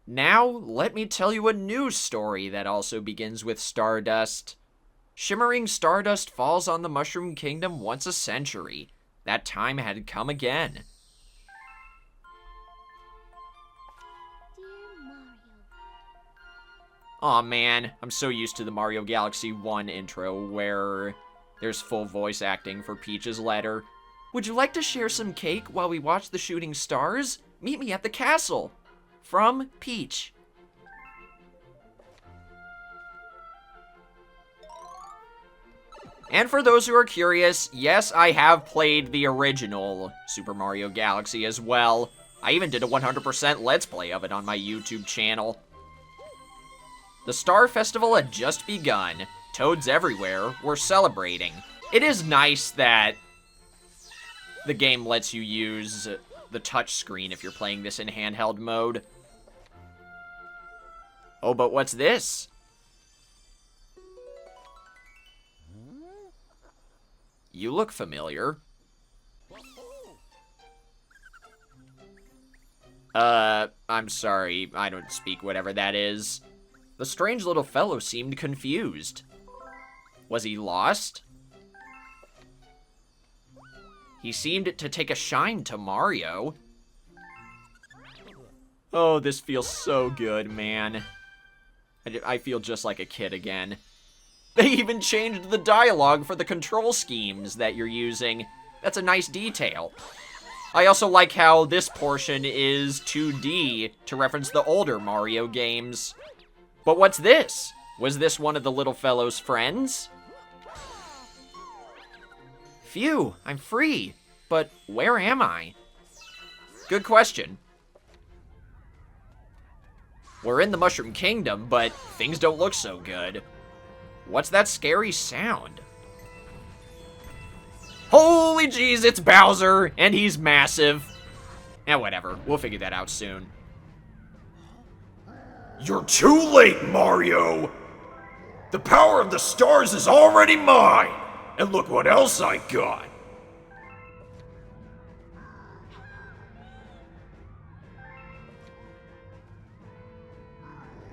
Now, let me tell you a new story that also begins with stardust. Shimmering stardust falls on the Mushroom Kingdom once a century. That time had come again. Aw man, I'm so used to the Mario Galaxy 1 intro where there's full voice acting for Peach's letter. Would you like to share some cake while we watch the shooting stars? Meet me at the castle. From Peach. And for those who are curious, yes, I have played the original Super Mario Galaxy as well. I even did a 100% Let's Play of it on my YouTube channel. The Star Festival had just begun. Toads everywhere were celebrating. It is nice that the game lets you use the touchscreen if you're playing this in handheld mode. Oh, but what's this? You look familiar. I'm sorry, I don't speak whatever that is. The strange little fellow seemed confused. Was he lost? He seemed to take a shine to Mario. Oh, this feels so good, man. I feel just like a kid again. They even changed the dialogue for the control schemes that you're using. That's a nice detail. I also like how this portion is 2D to reference the older Mario games. But what's this? Was this one of the little fellow's friends? Phew, I'm free. But where am I? Good question. We're in the Mushroom Kingdom, but things don't look so good. What's that scary sound? Holy jeez, it's Bowser, and he's massive. Whatever, we'll figure that out soon. You're too late, Mario! The power of the stars is already mine! And look what else I got!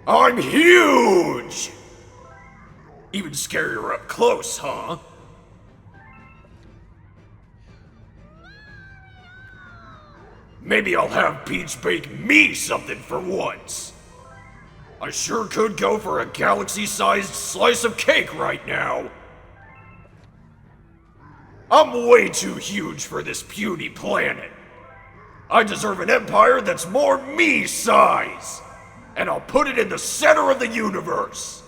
I'm huge! Even scarier up close, huh? Maybe I'll have Peach bake me something for once. I sure could go for a galaxy-sized slice of cake right now. I'm way too huge for this puny planet. I deserve an empire that's more me size. And I'll put it in the center of the universe.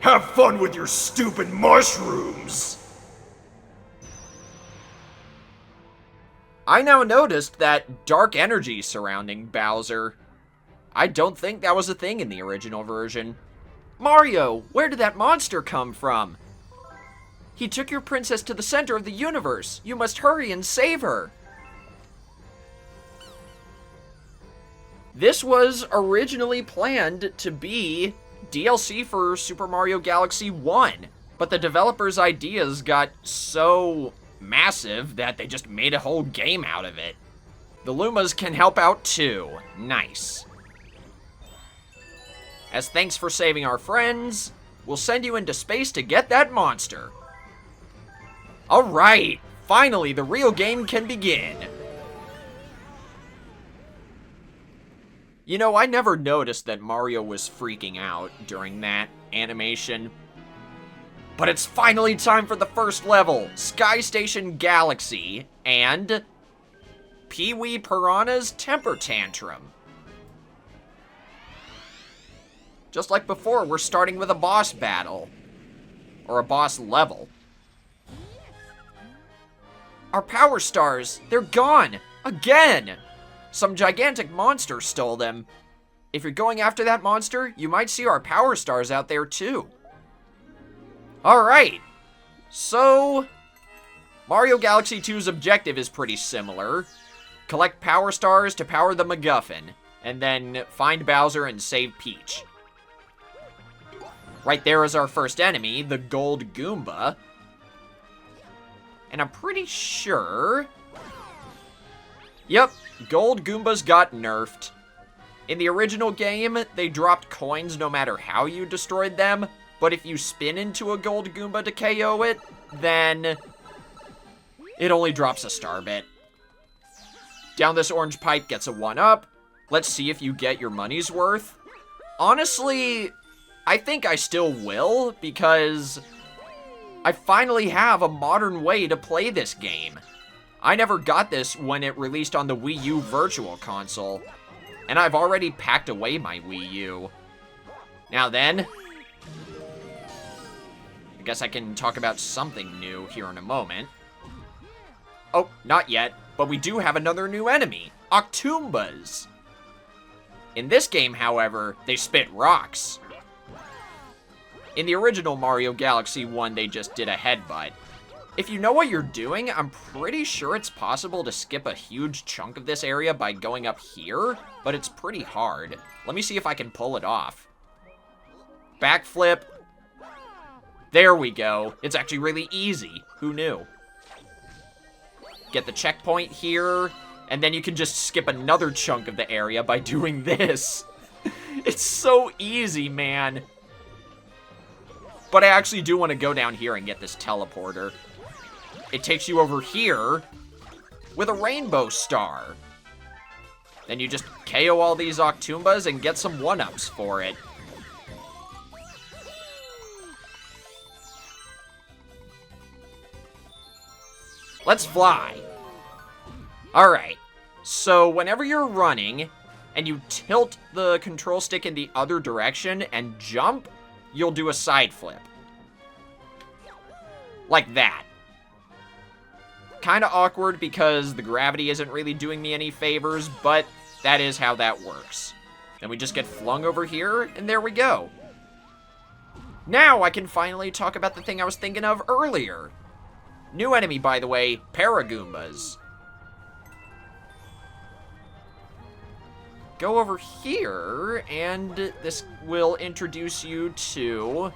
Have fun with your stupid mushrooms. I now noticed that dark energy surrounding Bowser. I don't think that was a thing in the original version. Mario, where did that monster come from? He took your princess to the center of the universe. You must hurry and save her. This was originally planned to be DLC for Super Mario Galaxy 1, but the developers' ideas got so massive that they just made a whole game out of it. The Lumas can help out too. Nice. As thanks for saving our friends, we'll send you into space to get that monster. Alright, finally the real game can begin. You know, I never noticed that Mario was freaking out during that animation. But it's finally time for the first level, Sky Station Galaxy, and Pee-wee Piranha's Temper Tantrum. Just like before, we're starting with a boss battle. Or a boss level. Our power stars, they're gone! Again! Some gigantic monster stole them. If you're going after that monster, you might see our power stars out there too. Alright, so Mario Galaxy 2's objective is pretty similar. Collect power stars to power the MacGuffin, and then find Bowser and save Peach. Right there is our first enemy, the Gold Goomba. And I'm pretty sure... Yep, Gold Goombas got nerfed. In the original game, they dropped coins no matter how you destroyed them, but if you spin into a gold Goomba to KO it, then it only drops a star bit. Down this orange pipe gets a 1-up. Let's see if you get your money's worth. Honestly, I think I still will, because I finally have a modern way to play this game. I never got this when it released on the Wii U Virtual Console, and I've already packed away my Wii U. Now then, I guess I can talk about something new here in a moment. Oh, not yet, but we do have another new enemy, Octoombas. In this game, however, they spit rocks. In the original Mario Galaxy 1, they just did a headbutt. If you know what you're doing, I'm pretty sure it's possible to skip a huge chunk of this area by going up here, but it's pretty hard. Let me see if I can pull it off. Backflip. There we go. It's actually really easy. Who knew? Get the checkpoint here, and then you can just skip another chunk of the area by doing this. It's so easy, man. But I actually do want to go down here and get this teleporter. It takes you over here with a rainbow star. Then you just KO all these Octoombas and get some 1-ups for it. Let's fly. Alright, so whenever you're running and you tilt the control stick in the other direction and jump, you'll do a side flip. Like that. Kind of awkward because the gravity isn't really doing me any favors, but that is how that works. Then we just get flung over here, and there we go. Now I can finally talk about the thing I was thinking of earlier. New enemy, by the way, Paragoombas. Go over here, and this will introduce you to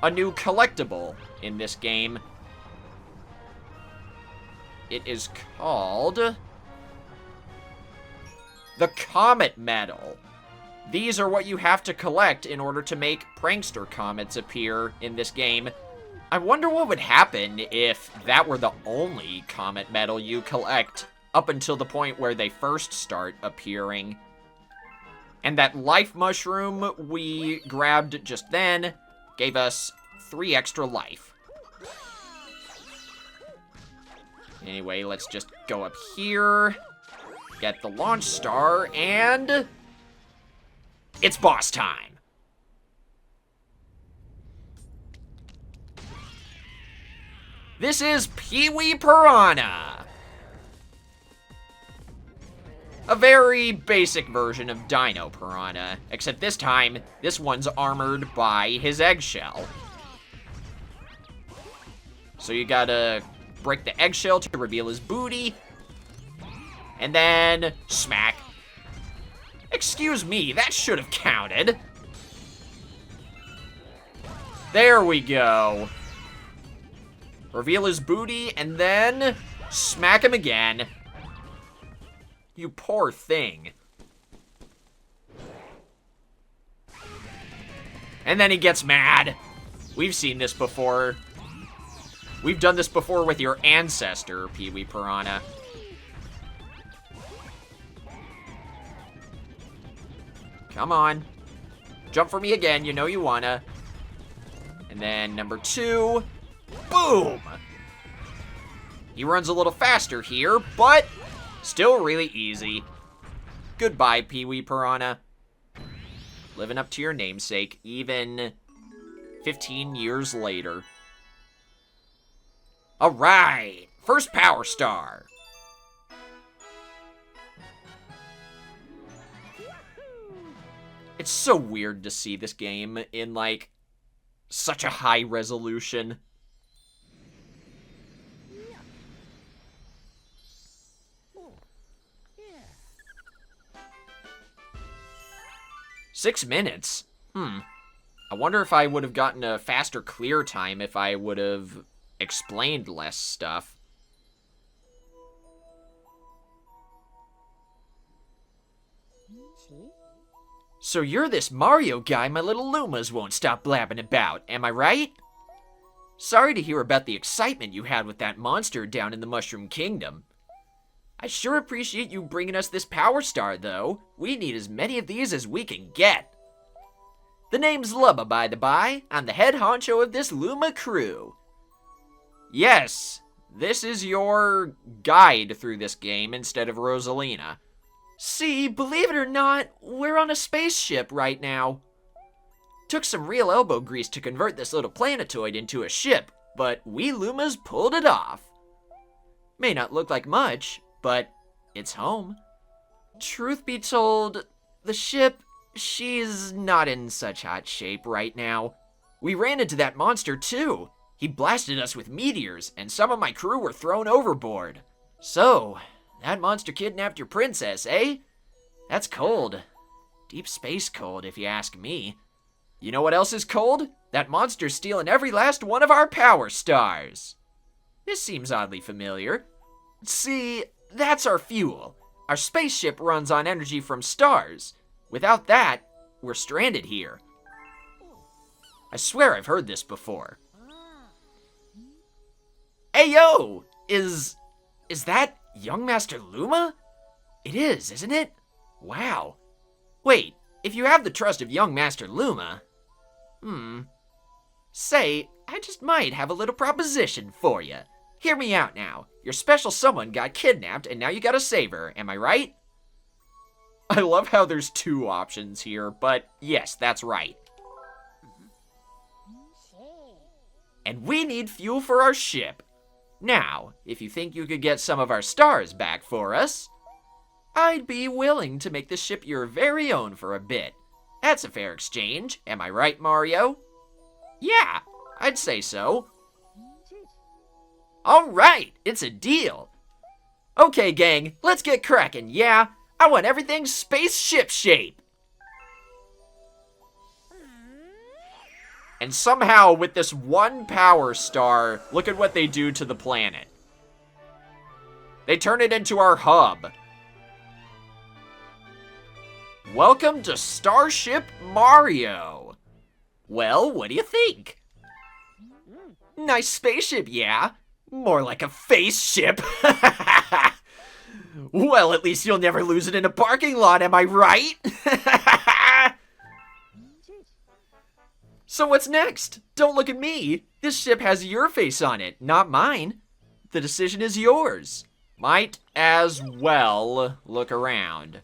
a new collectible in this game. It is called the Comet Medal. These are what you have to collect in order to make prankster comets appear in this game. I wonder what would happen if that were the only comet medal you collect up until the point where they first start appearing. And that life mushroom we grabbed just then gave us 3 extra life. Anyway, let's just go up here, get the launch star, and it's boss time. This is Pee-wee Piranha. A very basic version of Dino Piranha, except this time, this one's armored by his eggshell. So you gotta break the eggshell to reveal his booty, and then smack. Excuse me, that should have counted. There we go. Reveal his booty, and then smack him again. You poor thing. And then he gets mad. We've seen this before. We've done this before with your ancestor, Pee-wee Piranha. Come on. Jump for me again, you know you wanna. And then number 2. Boom! He runs a little faster here, but still really easy. Goodbye, Pee-wee Piranha. Living up to your namesake, even 15 years later. Alright, first Power Star. It's so weird to see this game in, like, such a high resolution. Six minutes? I wonder if I would have gotten a faster clear time if I would have explained less stuff. So you're this Mario guy my little Lumas won't stop blabbing about, am I right? Sorry to hear about the excitement you had with that monster down in the Mushroom Kingdom. I sure appreciate you bringing us this Power Star, though. We need as many of these as we can get. The name's Lubba, by the by. I'm the head honcho of this Luma crew. Yes, this is your guide through this game instead of Rosalina. See, believe it or not, we're on a spaceship right now. Took some real elbow grease to convert this little planetoid into a ship, but we Lumas pulled it off. May not look like much, but it's home. Truth be told, the ship, she's not in such hot shape right now. We ran into that monster too. He blasted us with meteors, and some of my crew were thrown overboard. So, that monster kidnapped your princess, eh? That's cold. Deep space cold, if you ask me. You know what else is cold? That monster's stealing every last one of our power stars. This seems oddly familiar. See, that's our fuel. Our spaceship runs on energy from stars. Without that, we're stranded here. I swear I've heard this before. Hey yo! Is that young Master Luma? It is, isn't it? Wow. Wait, if you have the trust of young Master Luma... Say, I just might have a little proposition for you. Hear me out now. Your special someone got kidnapped and now you gotta save her, am I right? I love how there's two options here, but yes, that's right. And we need fuel for our ship. Now, if you think you could get some of our stars back for us, I'd be willing to make the ship your very own for a bit. That's a fair exchange, am I right, Mario? Yeah, I'd say so. Alright, it's a deal. Okay, gang, let's get cracking, yeah? I want everything spaceship shape. And somehow, with this one power star, look at what they do to the planet. They turn it into our hub. Welcome to Starship Mario. Well, what do you think? Nice spaceship, yeah? More like a face ship. Well, at least you'll never lose it in a parking lot, am I right? So what's next? Don't look at me. This ship has your face on it, not mine. The decision is yours. Might as well look around.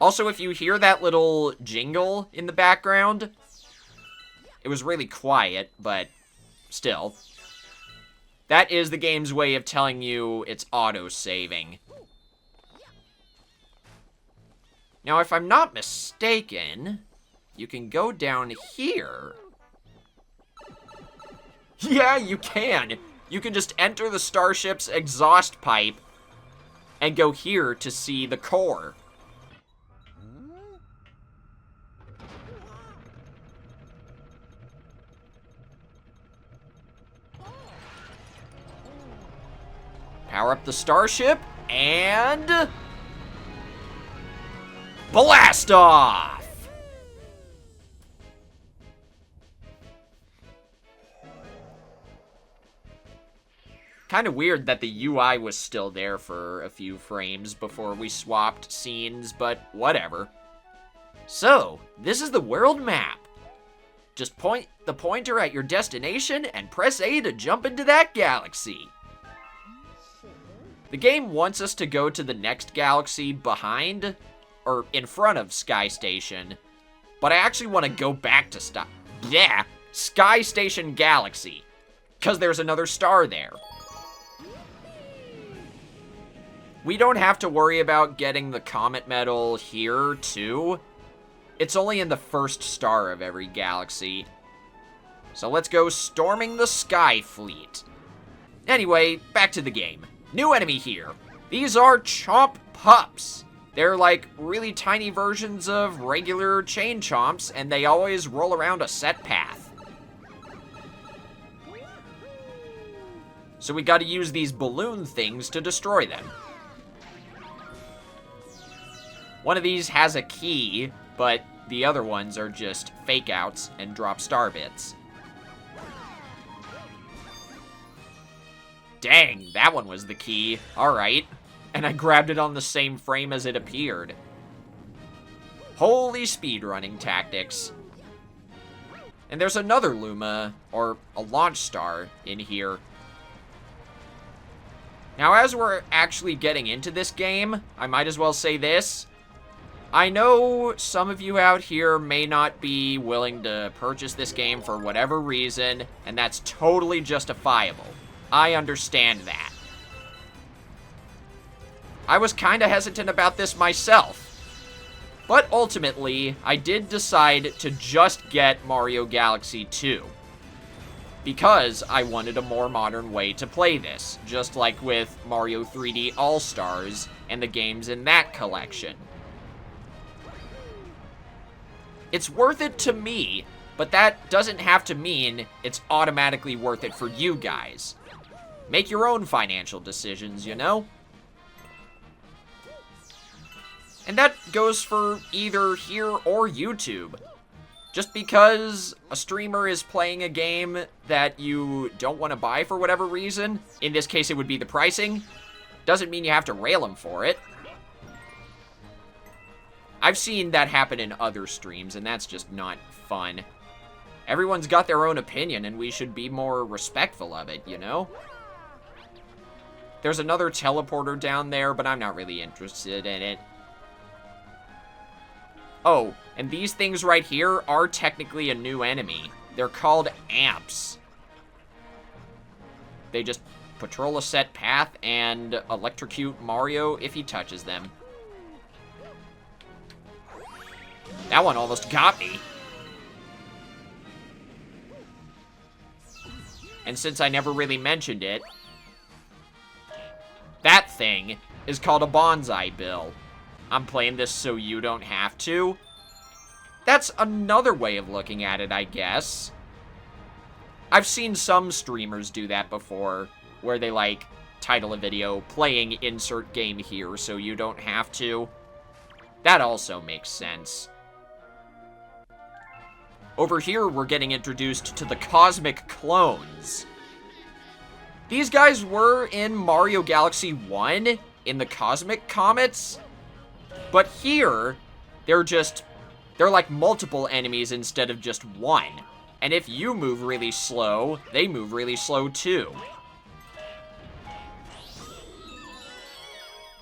Also, if you hear that little jingle in the background, it was really quiet, but still. That is the game's way of telling you it's auto-saving. Now, if I'm not mistaken, you can go down here. Yeah, you can. You can just enter the starship's exhaust pipe and go here to see the core. Power up the starship, and... blast off! Kind of weird that the UI was still there for a few frames before we swapped scenes, but whatever. So, this is the world map. Just point the pointer at your destination and press A to jump into that galaxy. The game wants us to go to the next galaxy behind, or in front of Sky Station, but I actually want to go back to Sky Station Galaxy, because there's another star there. We don't have to worry about getting the Comet Medal here, too. It's only in the first star of every galaxy. So let's go storming the Sky Fleet. Anyway, back to the game. New enemy here. These are Chomp Pups. They're like really tiny versions of regular chain chomps, and they always roll around a set path. So we gotta use these balloon things to destroy them. One of these has a key, but the other ones are just fake outs and drop star bits. Dang, that one was the key. Alright. And I grabbed it on the same frame as it appeared. Holy speedrunning tactics. And there's another Luma, or a launch star, in here. Now, as we're actually getting into this game, I might as well say this. I know some of you out here may not be willing to purchase this game for whatever reason, and that's totally justifiable. I understand that. I was kinda hesitant about this myself. But ultimately, I did decide to just get Mario Galaxy 2. Because I wanted a more modern way to play this, just like with Mario 3D All-Stars and the games in that collection. It's worth it to me, but that doesn't have to mean it's automatically worth it for you guys. Make your own financial decisions, you know? And that goes for either here or YouTube. Just because a streamer is playing a game that you don't want to buy for whatever reason, in this case it would be the pricing, doesn't mean you have to rail them for it. I've seen that happen in other streams, and that's just not fun. Everyone's got their own opinion, and we should be more respectful of it, you know? There's another teleporter down there, but I'm not really interested in it. Oh, and these things right here are technically a new enemy. They're called amps. They just patrol a set path and electrocute Mario if he touches them. That one almost got me. And since I never really mentioned it, that thing is called a bonsai bill. I'm playing this so you don't have to. That's another way of looking at it, I guess. I've seen some streamers do that before, where they, like, title a video, playing insert game here so you don't have to. That also makes sense. Over here, we're getting introduced to the Cosmic Clones. These guys were in Mario Galaxy 1, in the Cosmic Comets. But here, they're like multiple enemies instead of just one. And if you move really slow, they move really slow too.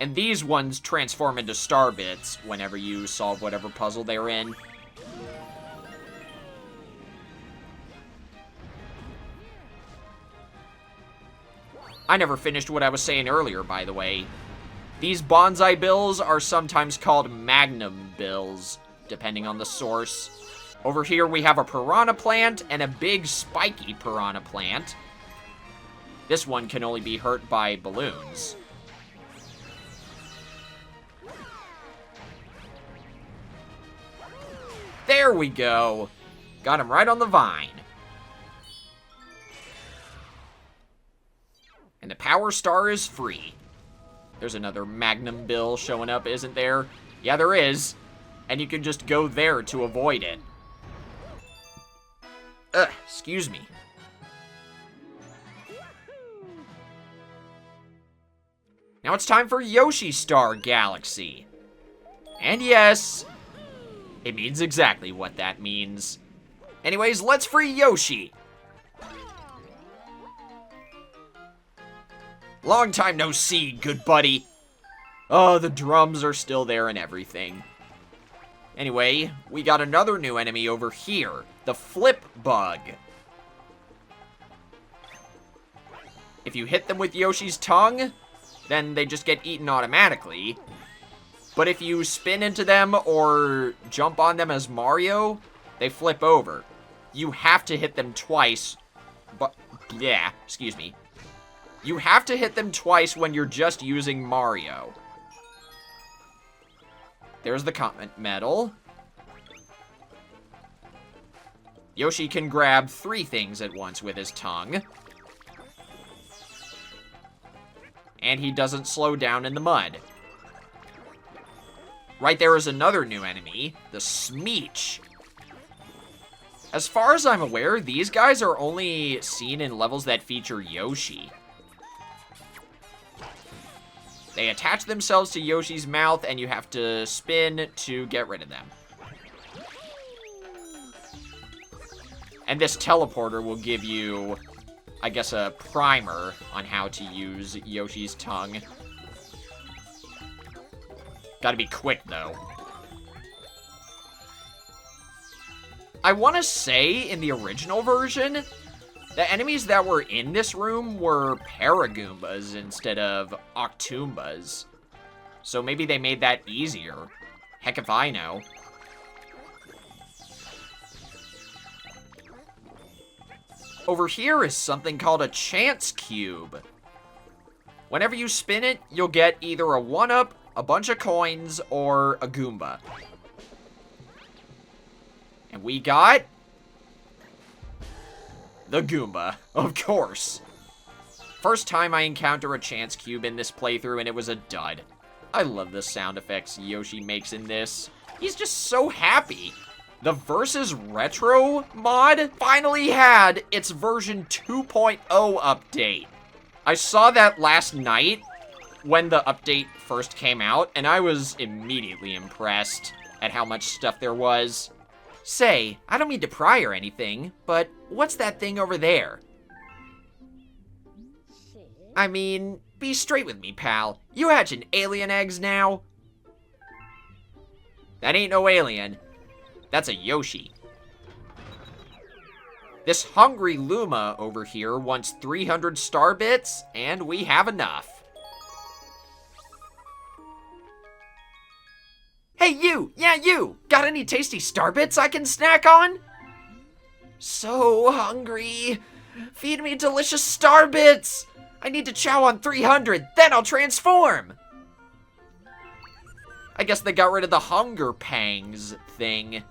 And these ones transform into star bits whenever you solve whatever puzzle they're in. I never finished what I was saying earlier, by the way. These bonsai bills are sometimes called magnum bills, depending on the source. Over here we have a piranha plant and a big spiky piranha plant. This one can only be hurt by balloons. There we go. Got him right on the vine. And the power star is free. There's another magnum bill showing up, isn't there? Yeah, there is. And you can just go there to avoid it. Ugh, excuse me. Now it's time for Yoshi Star Galaxy. And yes, it means exactly what that means. Anyways, let's free Yoshi. Long time no see, good buddy. Oh, the drums are still there and everything. Anyway, we got another new enemy over here, the Flip Bug. If you hit them with Yoshi's tongue, then they just get eaten automatically. But if you spin into them or jump on them as Mario, they flip over. You have to hit them twice, but, yeah, excuse me. You have to hit them twice when you're just using Mario. There's the comment medal. Yoshi can grab 3 things at once with his tongue. And he doesn't slow down in the mud. Right there is another new enemy, the Smeech. As far as I'm aware, these guys are only seen in levels that feature Yoshi. They attach themselves to Yoshi's mouth, and you have to spin to get rid of them. And this teleporter will give you, I guess, a primer on how to use Yoshi's tongue. Gotta be quick, though. I want to say, in the original version, the enemies that were in this room were Paragoombas instead of Octoombas. So maybe they made that easier. Heck if I know. Over here is something called a Chance Cube. Whenever you spin it, you'll get either a 1-up, a bunch of coins, or a Goomba. And we got the Goomba, of course. First time I encounter a Chance Cube in this playthrough, and it was a dud. I love the sound effects Yoshi makes in this. He's just so happy. The Versus Retro mod finally had its version 2.0 update. I saw that last night when the update first came out, and I was immediately impressed at how much stuff there was. Say, I don't mean to pry or anything, but what's that thing over there? I mean, be straight with me, pal. You hatching alien eggs now? That ain't no alien. That's a Yoshi. This hungry Luma over here wants 300 star bits, and we have enough. Hey, you! Yeah, you! Got any tasty star bits I can snack on? So hungry. Feed me delicious star bits! I need to chow on 300, then I'll transform! I guess they got rid of the hunger pangs thing.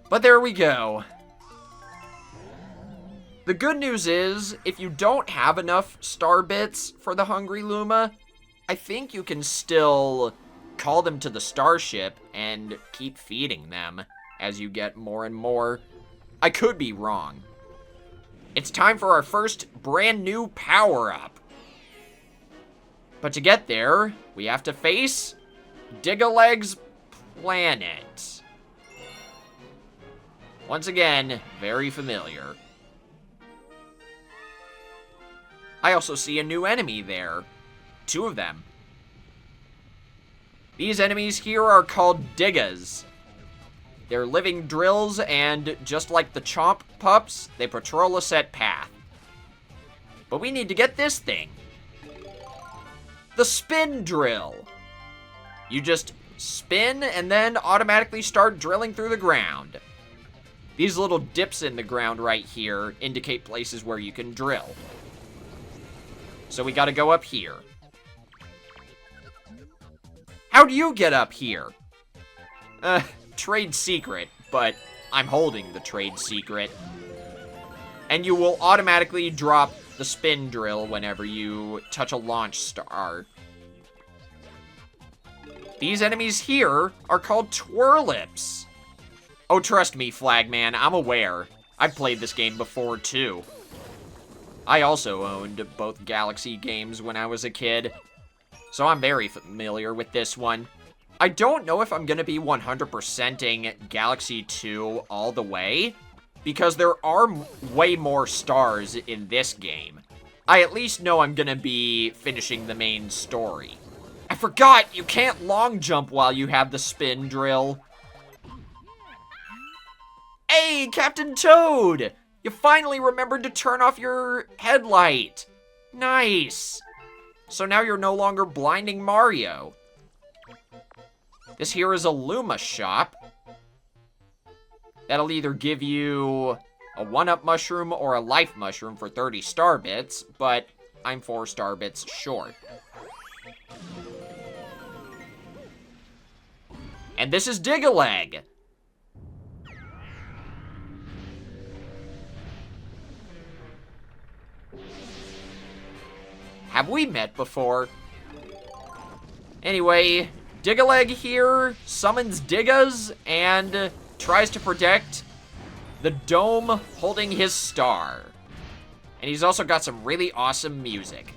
But there we go. The good news is, if you don't have enough star bits for the Hungry Luma, I think you can still call them to the starship and keep feeding them as you get more and more. I could be wrong. It's time for our first brand new power-up. But to get there, we have to face Dig-a-Leg's planet. Once again, very familiar. I also see a new enemy there. 2 of them. These enemies here are called Diggas. They're living drills, and just like the Chomp Pups, they patrol a set path. But we need to get this thing. The Spin Drill. You just spin and then automatically start drilling through the ground. These little dips in the ground right here indicate places where you can drill. So we gotta go up here. How do you get up here? Trade secret, but I'm holding the trade secret. And you will automatically drop the spin drill whenever you touch a launch star. These enemies here are called Twirlips. Oh, trust me, Flagman, I'm aware. I've played this game before, too. I also owned both Galaxy games when I was a kid, so I'm very familiar with this one. I don't know if I'm going to be 100%ing Galaxy 2 all the way, because there are way more stars in this game. I at least know I'm going to be finishing the main story. I forgot, you can't long jump while you have the spin drill. Hey, Captain Toad! You finally remembered to turn off your headlight. Nice. So now you're no longer blinding Mario. This here is a Luma shop. That'll either give you a 1-up mushroom or a life mushroom for 30 star bits, but I'm 4 star bits short. And this is Dig-a-Leg. Have we met before? Anyway, Dig-a-Leg here summons Diggas and tries to protect the dome holding his star. And he's also got some really awesome music.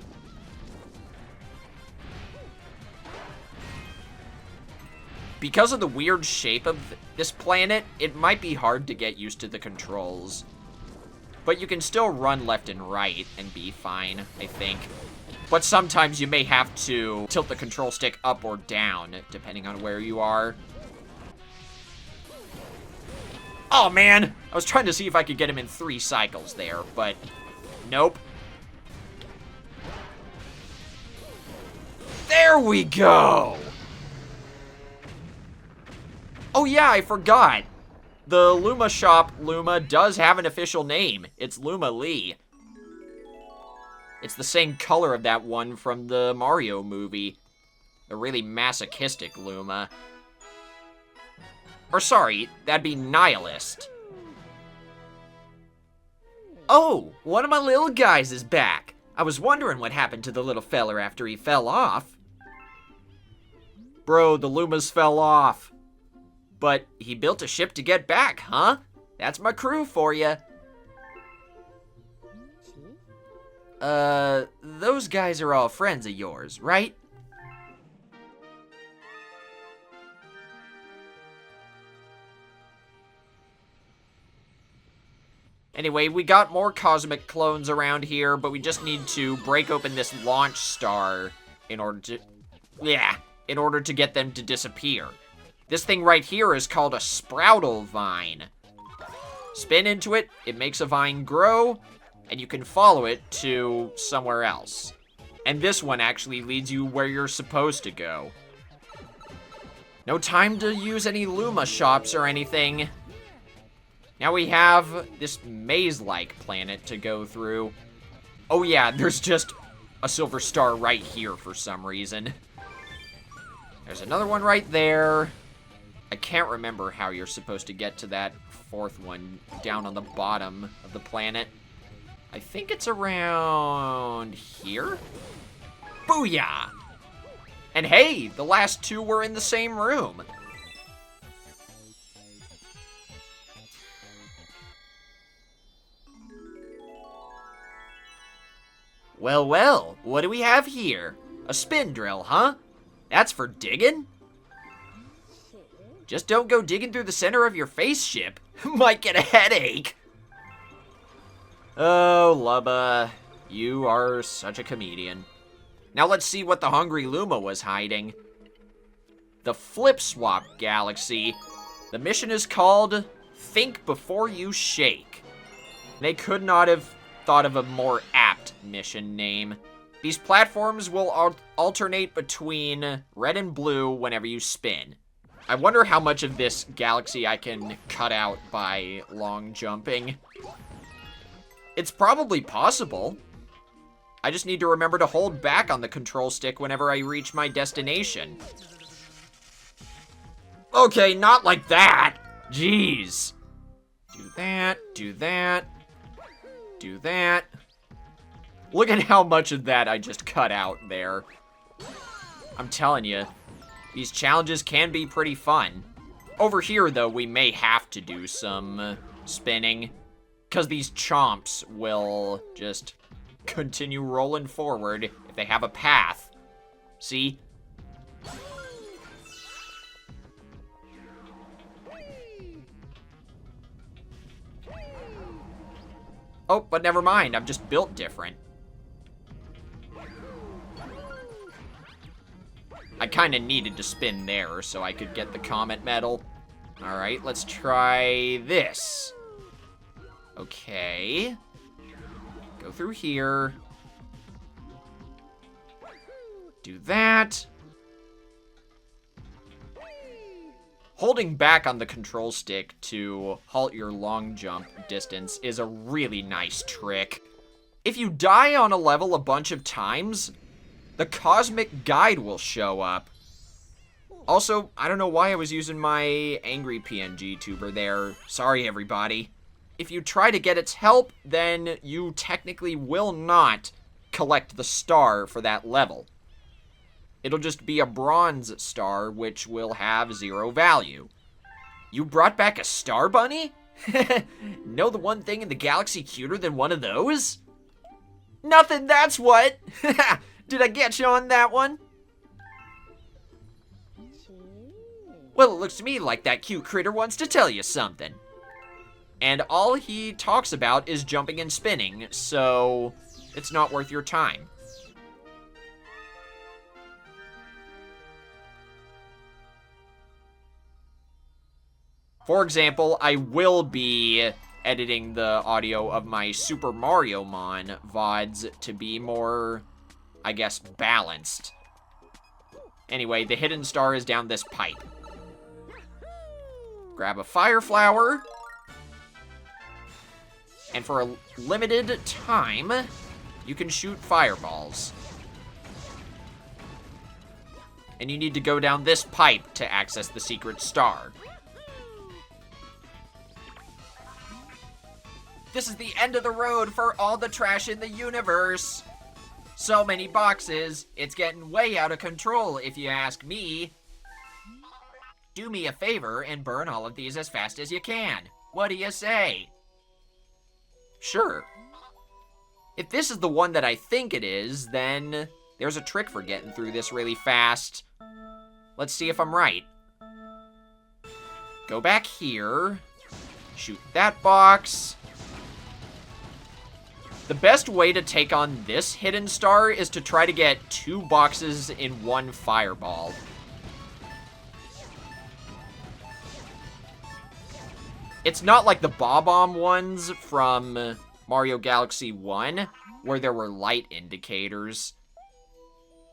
Because of the weird shape of this planet, it might be hard to get used to the controls. But you can still run left and right and be fine, I think. But sometimes you may have to tilt the control stick up or down, depending on where you are. Oh, man! I was trying to see if I could get him in 3 cycles there, but nope. There we go! Oh yeah, I forgot. The Luma shop, Luma, does have an official name. It's Luma Lee. It's the same color of that one from the Mario movie. The really masochistic Luma. Or sorry, that'd be Nihilist. Oh, one of my little guys is back. I was wondering what happened to the little feller after he fell off. Bro, the Lumas fell off. But he built a ship to get back, huh? That's my crew for you. Those guys are all friends of yours, right? Anyway, we got more cosmic clones around here, but we just need to break open this launch star in order to... yeah, in order to get them to disappear. This thing right here is called a Sproutle Vine. Spin into it, it makes a vine grow, and you can follow it to somewhere else. And this one actually leads you where you're supposed to go. No time to use any Luma shops or anything. Now we have this maze-like planet to go through. Oh yeah, there's just a silver star right here for some reason. There's another one right there. I can't remember how you're supposed to get to that 4th one down on the bottom of the planet. I think it's around here? Booyah! And hey, the last 2 were in the same room. Well, well, what do we have here? A spin drill, huh? That's for digging? Just don't go digging through the center of your spaceship. Might get a headache. Oh, Lubba, you are such a comedian. Now let's see what the hungry Luma was hiding. The Flip Swap Galaxy. The mission is called Think Before You Shake. They could not have thought of a more apt mission name. These platforms will alternate between red and blue whenever you spin. I wonder how much of this galaxy I can cut out by long jumping. It's probably possible. I just need to remember to hold back on the control stick whenever I reach my destination. Okay, not like that. Jeez. Do that, do that, do that. Look at how much of that I just cut out there. I'm telling you. These challenges can be pretty fun. Over here, though, we may have to do some spinning, because these chomps will just continue rolling forward if they have a path. See? Oh, but never mind. I'm just built different. I kind of needed to spin there so I could get the Comet Medal. Alright, let's try this. Okay. Go through here. Do that. Holding back on the control stick to halt your long jump distance is a really nice trick. If you die on a level a bunch of times, the Cosmic Guide will show up. Also, I don't know why I was using my angry PNG tuber there. Sorry, everybody. If you try to get its help, then you technically will not collect the star for that level. It'll just be a bronze star, which will have 0 value. You brought back a star bunny? Know the one thing in the galaxy cuter than one of those? Nothing, that's what! Did I get you on that one? Well, it looks to me like that cute critter wants to tell you something. And all he talks about is jumping and spinning, so it's not worth your time. For example, I will be editing the audio of my Super Mario Mon VODs to be more, I guess, balanced. Anyway, the hidden star is down this pipe. Grab a fire flower. And for a limited time, you can shoot fireballs. And you need to go down this pipe to access the secret star. This is the end of the road for all the trash in the universe. So many boxes, it's getting way out of control if you ask me. Do me a favor and burn all of these as fast as you can. What do you say? Sure. If this is the one that I think it is, then there's a trick for getting through this really fast. Let's see if I'm right. Go back here. Shoot that box. The best way to take on this hidden star is to try to get 2 boxes in one fireball. It's not like the Bob-omb ones from Mario Galaxy 1, where there were light indicators.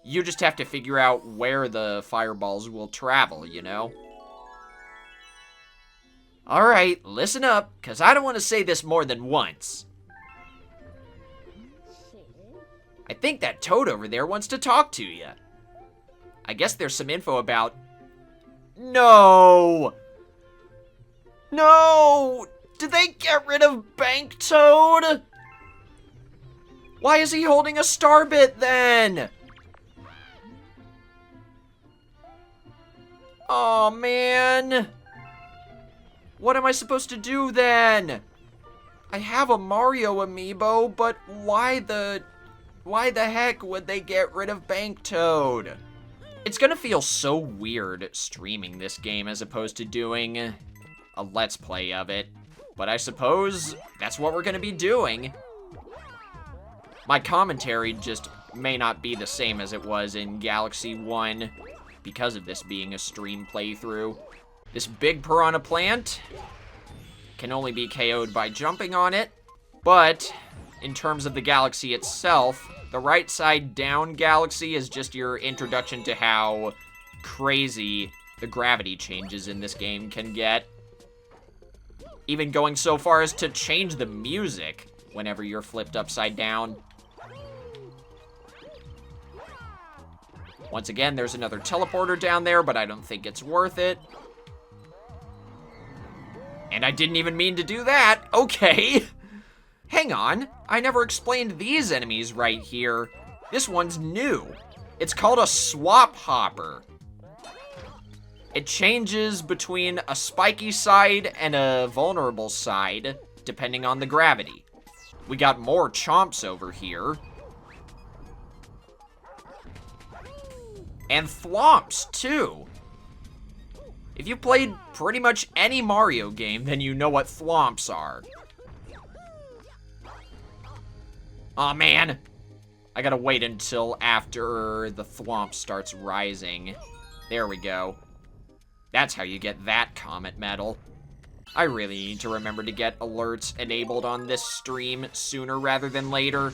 You just have to figure out where the fireballs will travel, you know? Alright, listen up, because I don't want to say this more than once. I think that toad over there wants to talk to you. I guess there's some info about... No! No! Did they get rid of Bank Toad? Why is he holding a star bit then? Oh man. What am I supposed to do then? I have a Mario amiibo, but why the heck would they get rid of Bank Toad? It's gonna feel so weird streaming this game as opposed to doing a Let's Play of it. But I suppose that's what we're gonna be doing. My commentary just may not be the same as it was in Galaxy 1 because of this being a stream playthrough. This big piranha plant can only be KO'd by jumping on it, but in terms of the galaxy itself, the right side down galaxy is just your introduction to how crazy the gravity changes in this game can get. Even going so far as to change the music whenever you're flipped upside down. Once again, there's another teleporter down there, but I don't think it's worth it. And I didn't even mean to do that. Okay. Hang on. I never explained these enemies right here. This one's new. It's called a swap hopper. It changes between a spiky side and a vulnerable side, depending on the gravity. We got more chomps over here. And thwomps, too. If you played pretty much any Mario game, then you know what thwomps are. Aw, man. I gotta wait until after the thwomp starts rising. There we go. That's how you get that comet medal. I really need to remember to get alerts enabled on this stream sooner rather than later.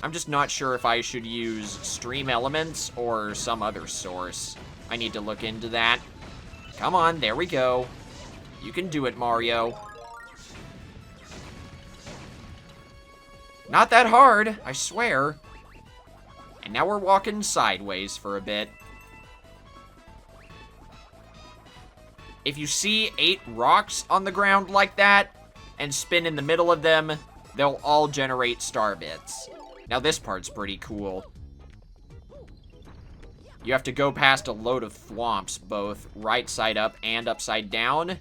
I'm just not sure if I should use Stream Elements or some other source. I need to look into that. Come on, there we go. You can do it, Mario. Not that hard, I swear. And now we're walking sideways for a bit. If you see 8 rocks on the ground like that, and spin in the middle of them, they'll all generate star bits. Now this part's pretty cool. You have to go past a load of thwomps, both right side up and upside down,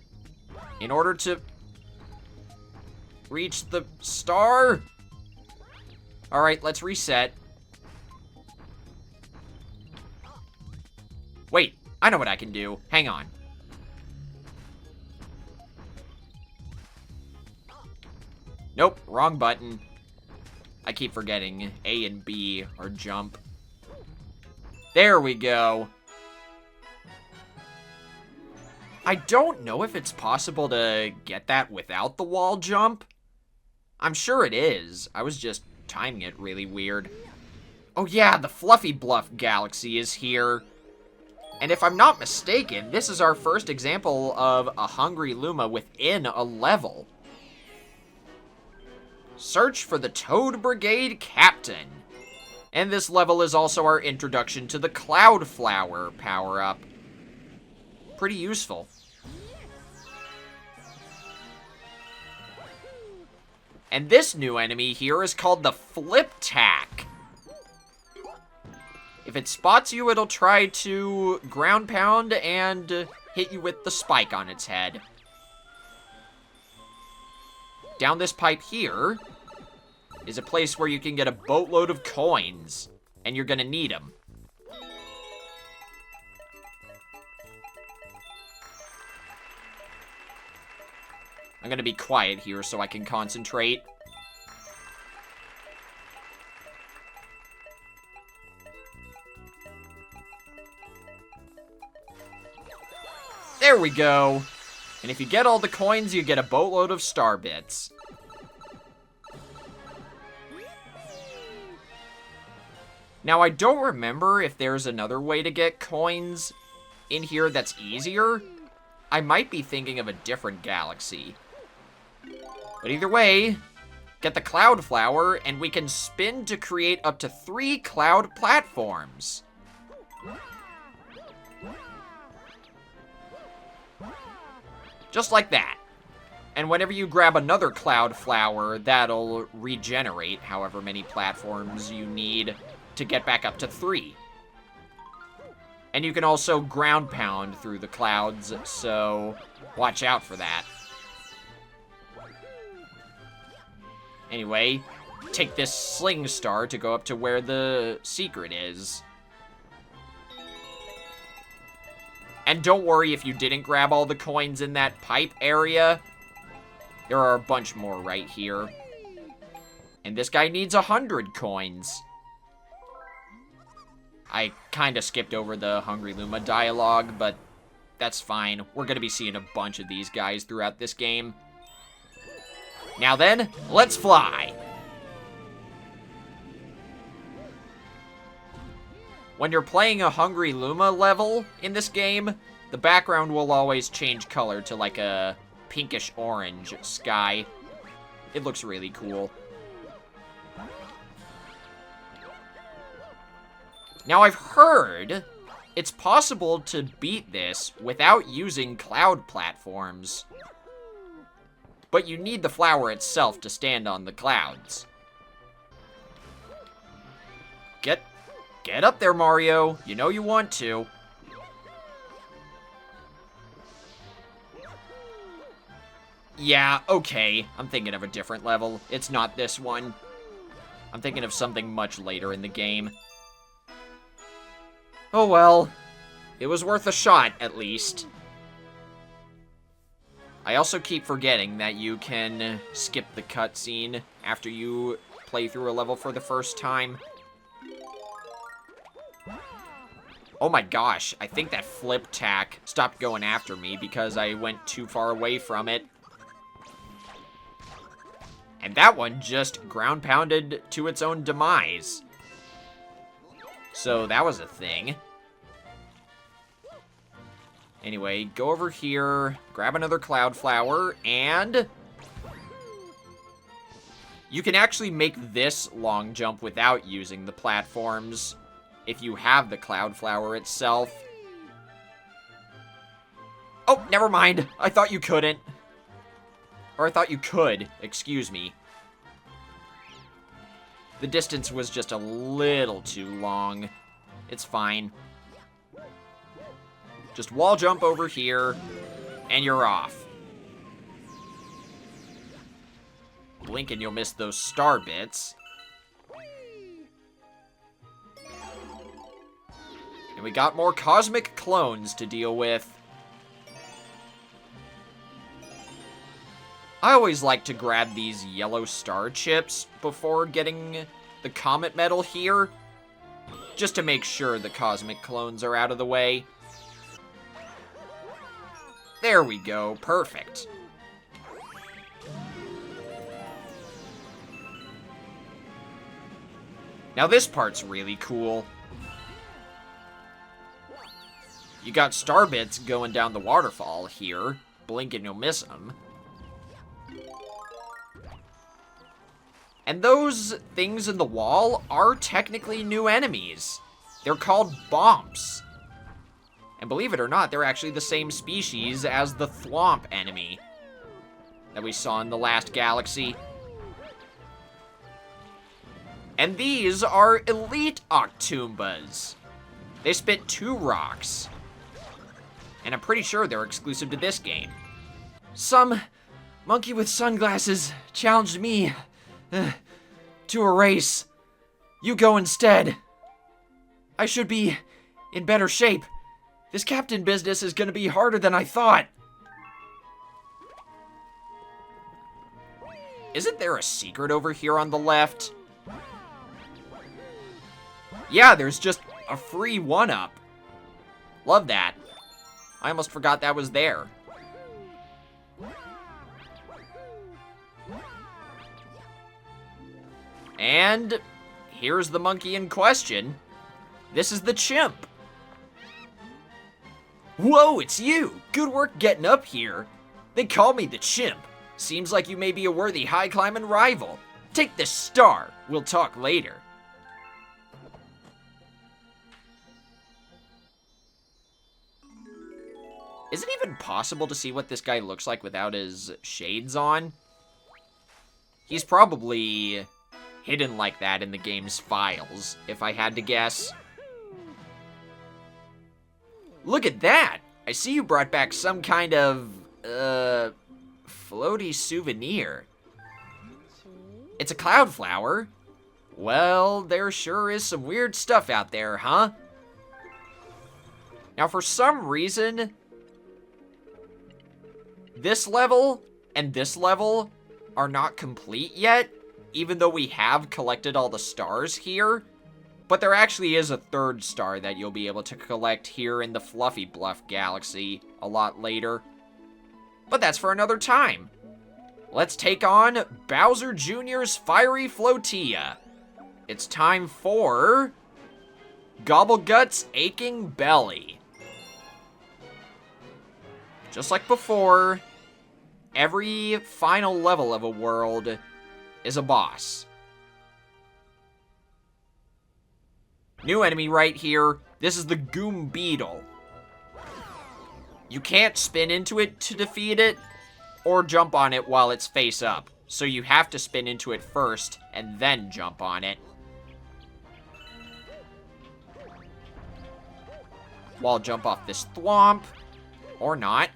in order to reach the star. Alright, let's reset. Wait, I know what I can do. Hang on. Nope, wrong button. I keep forgetting A and B are jump. There we go. I don't know if it's possible to get that without the wall jump. I'm sure it is. I was just timing it really weird. Oh yeah, the Fluffy Bluff Galaxy is here. And if I'm not mistaken, this is our first example of a Hungry Luma within a level. Search for the Toad Brigade Captain. And this level is also our introduction to the Cloud Flower power-up. Pretty useful. And this new enemy here is called the Flip Tack. If it spots you, it'll try to ground pound and hit you with the spike on its head. Down this pipe here is a place where you can get a boatload of coins, and you're gonna need them. I'm gonna be quiet here so I can concentrate. There we go. And if you get all the coins, you get a boatload of star bits. Now, I don't remember if there's another way to get coins in here that's easier. I might be thinking of a different galaxy. But either way, get the Cloud Flower, and we can spin to create up to 3 cloud platforms. Just like that. And whenever you grab another Cloud Flower, that'll regenerate however many platforms you need to get back up to 3. And you can also ground pound through the clouds, so watch out for that. Anyway, take this Sling Star to go up to where the secret is. And don't worry if you didn't grab all the coins in that pipe area. There are a bunch more right here. And this guy needs 100 coins. I kinda skipped over the Hungry Luma dialogue, but that's fine. We're gonna be seeing a bunch of these guys throughout this game. Now then, let's fly! When you're playing a Hungry Luma level in this game, the background will always change color to like a pinkish orange sky. It looks really cool. Now, I've heard it's possible to beat this without using cloud platforms. But you need the flower itself to stand on the clouds. Get up there, Mario. You know you want to. Yeah, okay. I'm thinking of a different level. It's not this one. I'm thinking of something much later in the game. Oh well. It was worth a shot, at least. I also keep forgetting that you can skip the cutscene after you play through a level for the first time. Oh my gosh, I think that Flip Tack stopped going after me because I went too far away from it. And that one just ground pounded to its own demise. So that was a thing. Anyway, go over here, grab another Cloud Flower, and you can actually make this long jump without using the platforms if you have the Cloud Flower itself. Oh, never mind. I thought you couldn't. Or I thought you could. Excuse me. The distance was just a little too long. It's fine. Just wall jump over here, and you're off. Blink and you'll miss those star bits. And we got more cosmic clones to deal with. I always like to grab these yellow star chips before getting the comet medal here, just to make sure the cosmic clones are out of the way. There we go, perfect. Now this part's really cool. You got star bits going down the waterfall here. Blink and you'll miss them. And those things in the wall are technically new enemies. They're called Bomps. And believe it or not, they're actually the same species as the Thwomp enemy that we saw in the last galaxy. And these are Elite Octoombas. They spit 2 rocks. And I'm pretty sure they're exclusive to this game. Some monkey with sunglasses challenged me to a race. You go instead. I should be in better shape. This captain business is gonna be harder than I thought. Isn't there a secret over here on the left? Yeah, there's just a free 1-up. Love that. I almost forgot that was there. And here's the monkey in question. This is the chimp. Whoa, it's you! Good work getting up here. They call me the chimp. Seems like you may be a worthy high-climbing rival. Take this star. We'll talk later. Is it even possible to see what this guy looks like without his shades on? He's probably hidden like that in the game's files, if I had to guess. Look at that! I see you brought back some kind of, floaty souvenir. It's a cloud flower. Well, there sure is some weird stuff out there, huh? Now, for some reason, this level and this level are not complete yet, even though we have collected all the stars here. But there actually is a 3rd star that you'll be able to collect here in the Fluffy Bluff Galaxy a lot later. But that's for another time. Let's take on Bowser Jr.'s Fiery Flotilla. It's time for Gobblegut's Aching Belly. Just like before, every final level of a world is a boss. New enemy right here. This is the Goom Beetle. You can't spin into it to defeat it, or jump on it while it's face up. So you have to spin into it first, and then jump on it. Wall jump off this thwomp. Or not.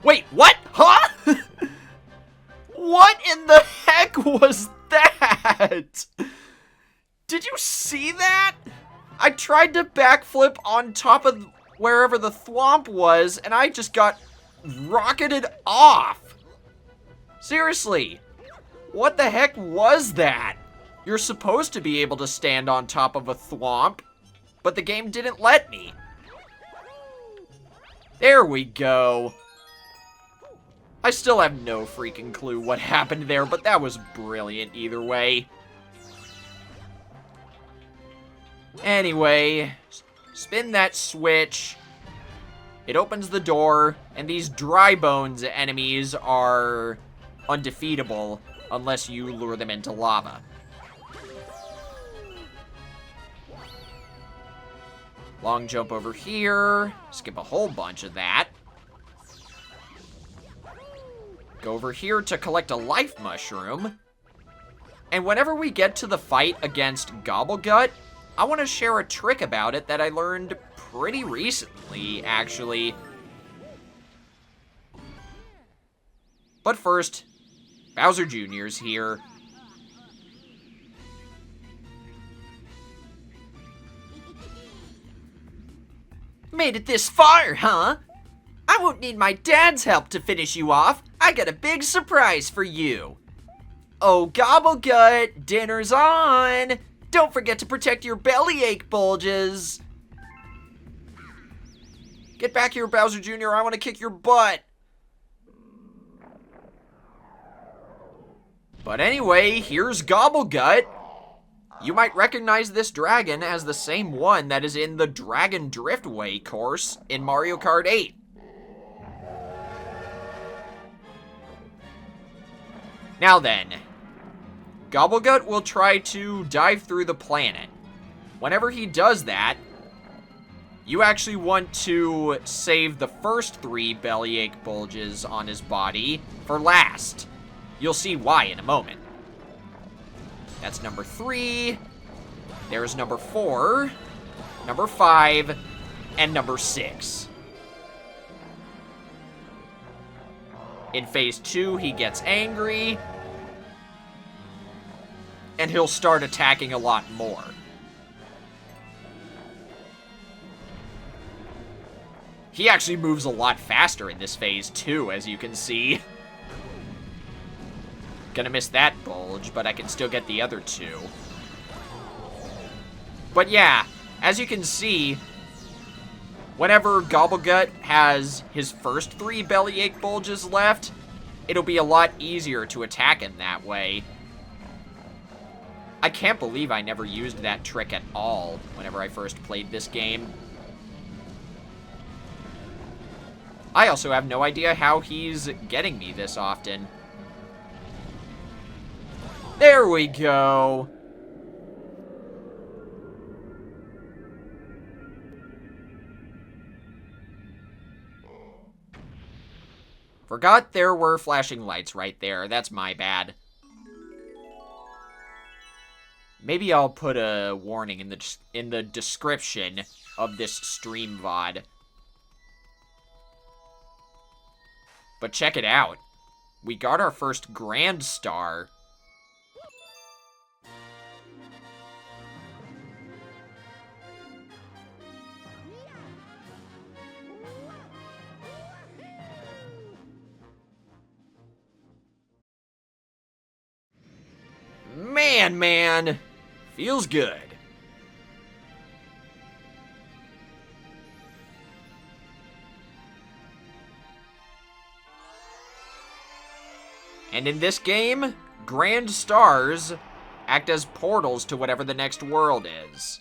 Wait, what? Huh? What in the heck was that? Did you see that? I tried to backflip on top of wherever the thwomp was, and I just got rocketed off. Seriously, what the heck was that? You're supposed to be able to stand on top of a thwomp, but the game didn't let me. There we go. I still have no freaking clue what happened there, but that was brilliant either way. Anyway, spin that switch. It opens the door, and these dry bones enemies are undefeatable unless you lure them into lava. Long jump over here. Skip a whole bunch of that. Go over here to collect a life mushroom. And whenever we get to the fight against Gobblegut, I want to share a trick about it that I learned pretty recently, actually. But first, Bowser Jr.'s here. Made it this far, huh? I won't need my dad's help to finish you off. I got a big surprise for you. Oh, Gobblegut, dinner's on. Don't forget to protect your bellyache bulges. Get back here, Bowser Jr. I want to kick your butt. But anyway, here's Gobblegut. You might recognize this dragon as the same one that is in the Dragon Driftway course in Mario Kart 8. Now then, Gobblegut will try to dive through the planet. Whenever he does that, you actually want to save the first 3 bellyache bulges on his body for last. You'll see why in a moment. That's number 3. There's number 4, number 5, and number 6. In phase 2, he gets angry, and he'll start attacking a lot more. He actually moves a lot faster in this phase too, as you can see. Gonna miss that bulge, but I can still get the other 2. But yeah, as you can see, whenever Gobblegut has his first 3 bellyache bulges left, it'll be a lot easier to attack him that way. I can't believe I never used that trick at all whenever I first played this game. I also have no idea how he's getting me this often. There we go. Forgot there were flashing lights right there. That's my bad. Maybe I'll put a warning in the description of this stream VOD. But check it out. We got our first Grand Star. Man, feels good. And in this game, Grand Stars act as portals to whatever the next world is.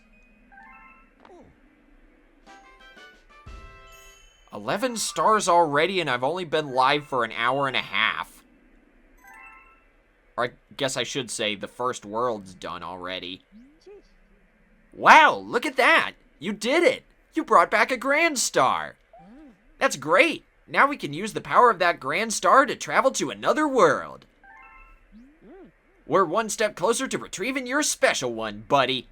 11 stars already, and I've only been live for an hour and a half. Or I guess I should say the first world's done already. Wow, look at that! You did it! You brought back a Grand Star! That's great! Now we can use the power of that Grand Star to travel to another world. We're one step closer to retrieving your special one, buddy.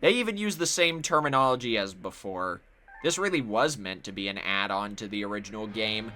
They even use the same terminology as before. This really was meant to be an add-on to the original game.